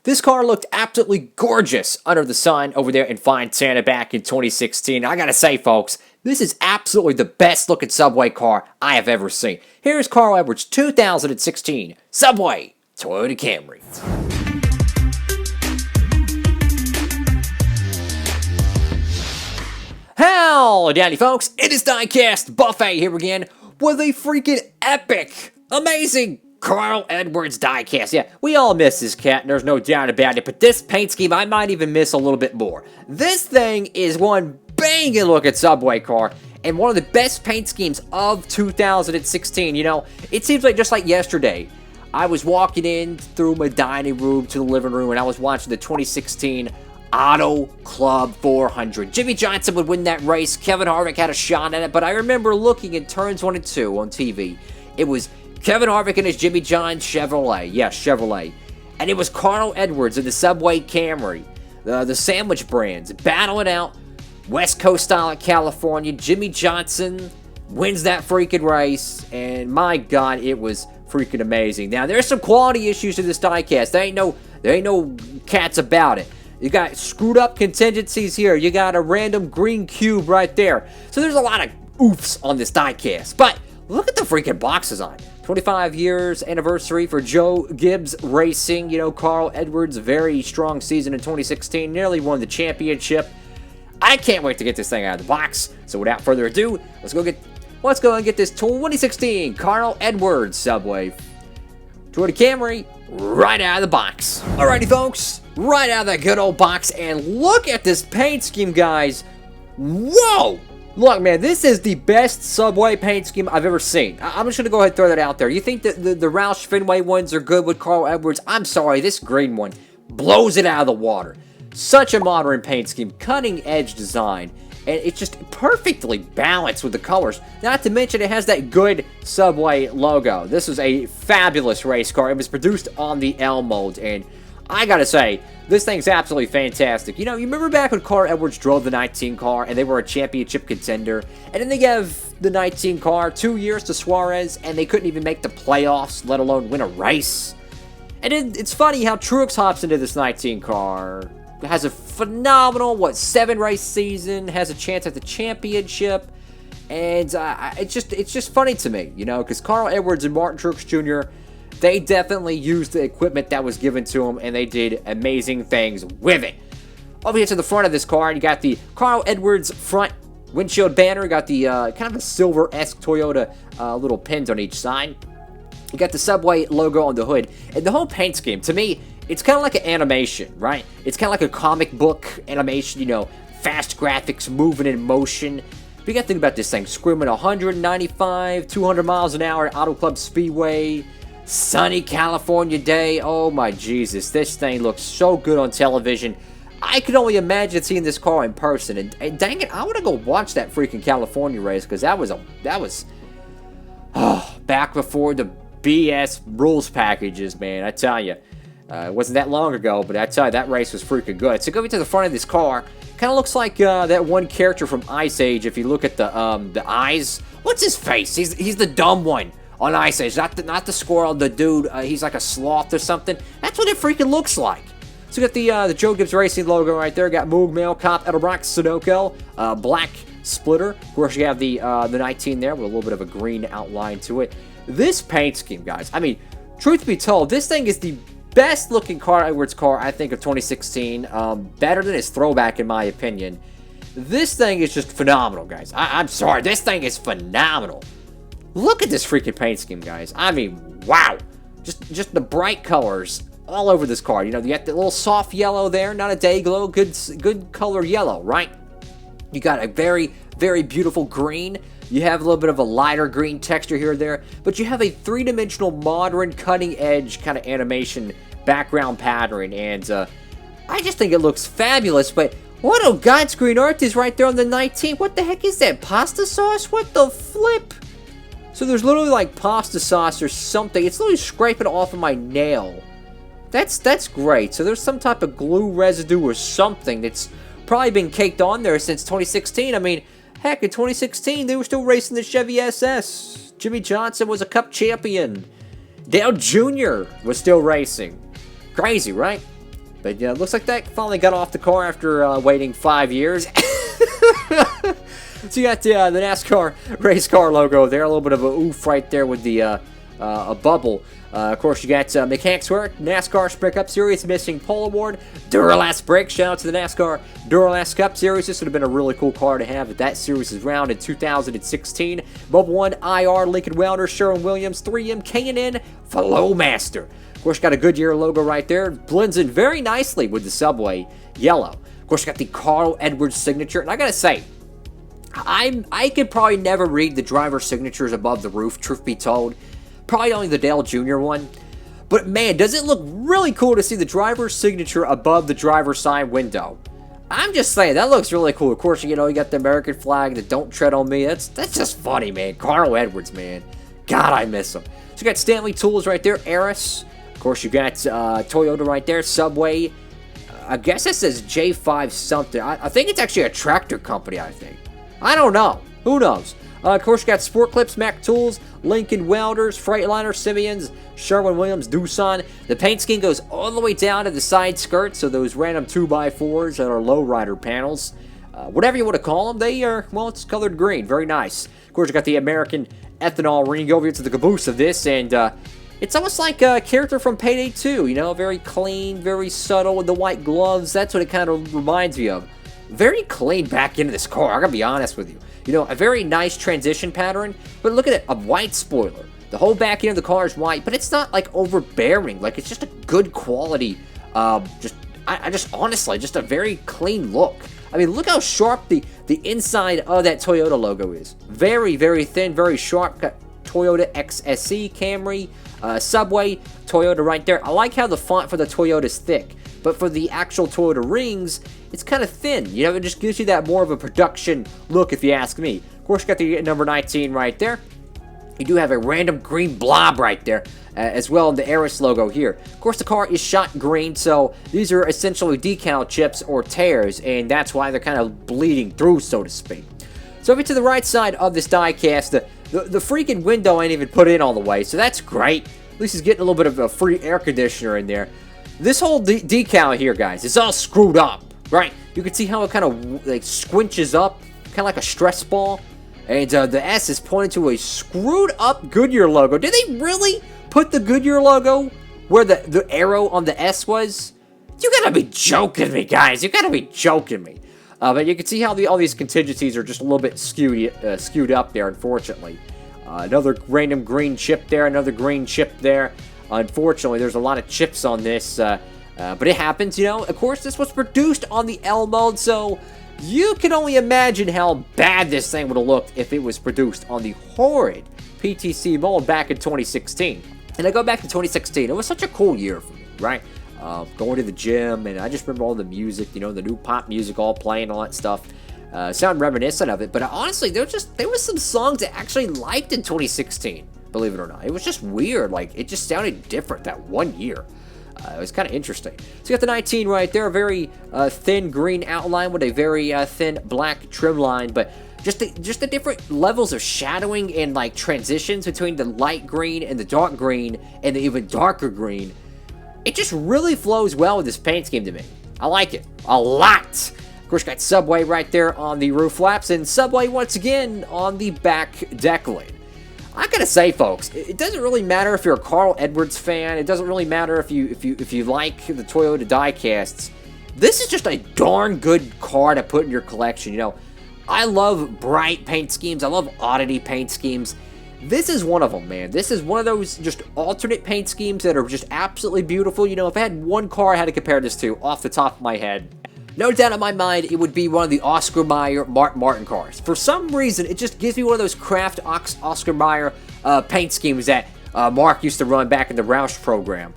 This car looked absolutely gorgeous under the sun over there in Fontana back in 2016. I gotta say, folks, this is absolutely the best looking Subway car I have ever seen. Here's Carl Edwards' 2016 Subway Toyota Camry. Howdy, howdy, folks. It is Diecastbuffet here again with a freaking epic, amazing Carl Edwards diecast. Yeah, we all miss this cat, and there's no doubt about it, but this paint scheme I might even miss a little bit more. This thing is one banging looking Subway car, and one of the best paint schemes of 2016. You know, it seems like just like yesterday, I was walking in through my dining room to the living room, and I was watching the 2016 Auto Club 400. Jimmy Johnson would win that race. Kevin Harvick had a shot at it, but I remember looking in turns 1 and 2 on TV. It was Kevin Harvick and his Jimmy John Chevrolet. Yes, Chevrolet. And it was Carl Edwards in the Subway Camry. The sandwich brands battling out. West Coast style at California. Jimmy Johnson wins that freaking race. And my God, it was freaking amazing. Now, there's some quality issues to this diecast. There ain't no cats about it. You got screwed up contingencies here. You got a random green cube right there. So there's a lot of oofs on this diecast. But look at the freaking boxes on it. 25 years anniversary for Joe Gibbs Racing. You know, Carl Edwards, very strong season in 2016. Nearly won the championship. I can't wait to get this thing out of the box. So without further ado, let's go and get this 2016 Carl Edwards Subway Toyota Camry right out of the box. Alrighty, folks, right out of that good old box, and look at this paint scheme, guys. Whoa! Look, man, this is the best Subway paint scheme I've ever seen. I'm just going to go ahead and throw that out there. You think that the Roush Fenway ones are good with Carl Edwards? I'm sorry, this green one blows it out of the water. Such a modern paint scheme, cutting edge design, and it's just perfectly balanced with the colors. Not to mention it has that good Subway logo. This is a fabulous race car. It was produced on the L mold, and I gotta say, this thing's absolutely fantastic. You know, you remember back when Carl Edwards drove the 19 car and they were a championship contender, and then they gave the 19 car 2 years to Suarez and they couldn't even make the playoffs, let alone win a race. And it's funny how Truex hops into this 19 car, has a phenomenal, 7-race season, has a chance at the championship, and it's just funny to me, you know, because Carl Edwards and Martin Truex Jr., they definitely used the equipment that was given to them, and they did amazing things with it. Over here to the front of this car, you got the Carl Edwards front windshield banner. You got the kind of a silver-esque Toyota little pins on each side. You got the Subway logo on the hood. And the whole paint scheme, to me, it's kind of like an animation, right? It's kind of like a comic book animation, you know, fast graphics, moving in motion. But you got to think about this thing. Screaming 195, 200 miles an hour at Auto Club Speedway. Sunny California day. Oh my Jesus, this thing looks so good on television. I could only imagine seeing this car in person, and dang it, I want to go watch that freaking California race, because that was back before the BS rules packages, man. I tell you, it wasn't that long ago, but I tell you, that race was freaking good. So go to the front of this car. Kind of looks like that one character from Ice Age. If you look at the eyes, what's his face? He's the dumb one on Ice Age, not the squirrel, the dude, he's like a sloth or something. That's what it freaking looks like. So we got the Joe Gibbs Racing logo right there. Got Moog, Mail, Cop, Edelbrock, Sunoco, black splitter. Of course, you have the 19 there with a little bit of a green outline to it. This paint scheme, guys, I mean, truth be told, this thing is the best looking Carl Edwards car, I think, of 2016. Better than his throwback, in my opinion. This thing is just phenomenal, guys. I'm sorry, this thing is phenomenal. Look at this freaking paint scheme, guys. I mean, wow. Just the bright colors all over this car. You know, you got the little soft yellow there, not a day glow, good color yellow, right? You got a very, very beautiful green. You have a little bit of a lighter green texture here and there, but you have a three-dimensional, modern, cutting-edge kind of animation background pattern, and I just think it looks fabulous. But what a God's green art is right there on the 19. What the heck is that? Pasta sauce? What the flip? So there's literally like pasta sauce or something. It's literally scraping off of my nail. That's great. So there's some type of glue residue or something that's probably been caked on there since 2016. I mean, heck, in 2016, they were still racing the Chevy SS. Jimmy Johnson was a Cup champion. Dale Jr. was still racing. Crazy, right? But yeah, looks like that finally got off the car after waiting 5 years. So you got the NASCAR race car logo there, a little bit of a oof right there with the a bubble. Of course, you got Mechanics Work, NASCAR Sprint Cup Series, Missing Pole Award, DURALAST Brakes. Shout out to the NASCAR DURALAST Cup Series. This would have been a really cool car to have if that series is round in 2016. Mobile 1, IR, Lincoln Welder, Sherwin-Williams, 3M, K&N, Flowmaster. Of course, got a Goodyear logo right there. Blends in very nicely with the Subway yellow. Of course, you got the Carl Edwards signature. And I gotta say, I could probably never read the driver's signatures above the roof, truth be told. Probably only the Dale Jr. one. But man, does it look really cool to see the driver's signature above the driver's side window. I'm just saying, that looks really cool. Of course, you know, you got the American flag, the Don't Tread on Me. That's just funny, man. Carl Edwards, man. God, I miss him. So you got Stanley Tools right there, Eris. Of course, you got Toyota right there, Subway. I guess it says J5 something. I think it's actually a tractor company, I think. I don't know. Who knows? Of course, you got Sport Clips, Mac Tools, Lincoln Welders, Freightliner, Simeons, Sherwin-Williams, Doosan. The paint scheme goes all the way down to the side skirts, so those random 2x4s that are lowrider panels. Whatever you want to call them, they are, well, it's colored green. Very nice. Of course, you got the American ethanol ring. Go over here to the caboose of this, and it's almost like a character from Payday 2, you know, very clean, very subtle with the white gloves. That's what it kind of reminds me of. Very clean back into this car, I gotta be honest with you. You know, a very nice transition pattern, but look at it, a white spoiler. The whole back end of the car is white, but it's not like overbearing. Like, it's just a good quality, I just honestly, just a very clean look. I mean, look how sharp the inside of that Toyota logo is. Very, very thin, very sharp. Got Toyota XSE, Camry, Subway, Toyota right there. I like how the font for the Toyota is thick, but for the actual Toyota rings, it's kind of thin. You know, it just gives you that more of a production look, if you ask me. Of course, you got the number 19 right there. You do have a random green blob right there, as well in the Eris logo here. Of course, the car is shot green, so these are essentially decal chips or tears, and that's why they're kind of bleeding through, so to speak. So over to the right side of this diecast, the freaking window ain't even put in all the way, so that's great. At least he's getting a little bit of a free air conditioner in there. This whole decal here, guys, it's all screwed up, right? You can see how it kind of like squinches up, kind of like a stress ball. And the S is pointing to a screwed up Goodyear logo. Did they really put the Goodyear logo where the arrow on the S was? You gotta be joking me, guys. You gotta be joking me. But you can see how all these contingencies are just a little bit skewed up there, unfortunately. Another random green chip there, another green chip there. Unfortunately, there's a lot of chips on this, but it happens, you know. Of course, this was produced on the L mode, so you can only imagine how bad this thing would have looked if it was produced on the horrid PTC mold back in 2016. And I go back to 2016, it was such a cool year for me, right? Going to the gym, and I just remember all the music, you know, the new pop music all playing, all that stuff. Sound reminiscent of it, but honestly, there was some songs I actually liked in 2016. Believe it or not. It was just weird. Like, it just sounded different that one year. It was kind of interesting. So you got the 19 right there. A very thin green outline with a very thin black trim line. But just the different levels of shadowing and, like, transitions between the light green and the dark green and the even darker green. It just really flows well with this paint scheme to me. I like it a lot. Of course, you got Subway right there on the roof flaps. And Subway, once again, on the back deck lid. I gotta say, folks, it doesn't really matter if you're a Carl Edwards fan. It doesn't really matter if you like the Toyota diecasts. This is just a darn good car to put in your collection. You know, I love bright paint schemes. I love oddity paint schemes. This is one of them, man. This is one of those just alternate paint schemes that are just absolutely beautiful. You know, if I had one car I had to compare this to off the top of my head, no doubt in my mind, it would be one of the Oscar Mayer Mark Martin cars. For some reason, it just gives me one of those craft Oscar Mayer paint schemes that Mark used to run back in the Roush program.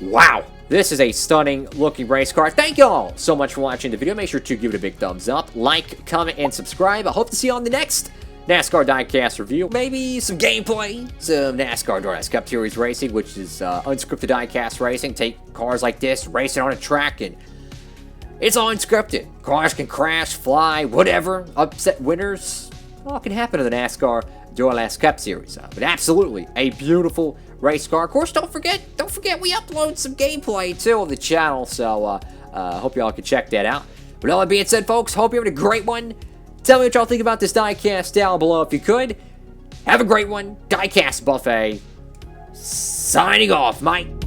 Wow, this is a stunning looking race car. Thank you all so much for watching the video. Make sure to give it a big thumbs up, like, comment, and subscribe. I hope to see you on the next NASCAR Diecast review. Maybe some gameplay, some NASCAR DURALAST Cup Series racing, which is unscripted diecast racing. Take cars like this, race it on a track, and it's all unscripted. Cars can crash, fly, whatever. Upset winners. All can happen in the NASCAR DURALAST Cup Series. But absolutely, a beautiful race car. Of course, don't forget we upload some gameplay too on the channel, so hope y'all can check that out. But all that being said, folks, hope you're having a great one. Tell me what y'all think about this diecast down below if you could. Have a great one. Diecast Buffet signing off, mate.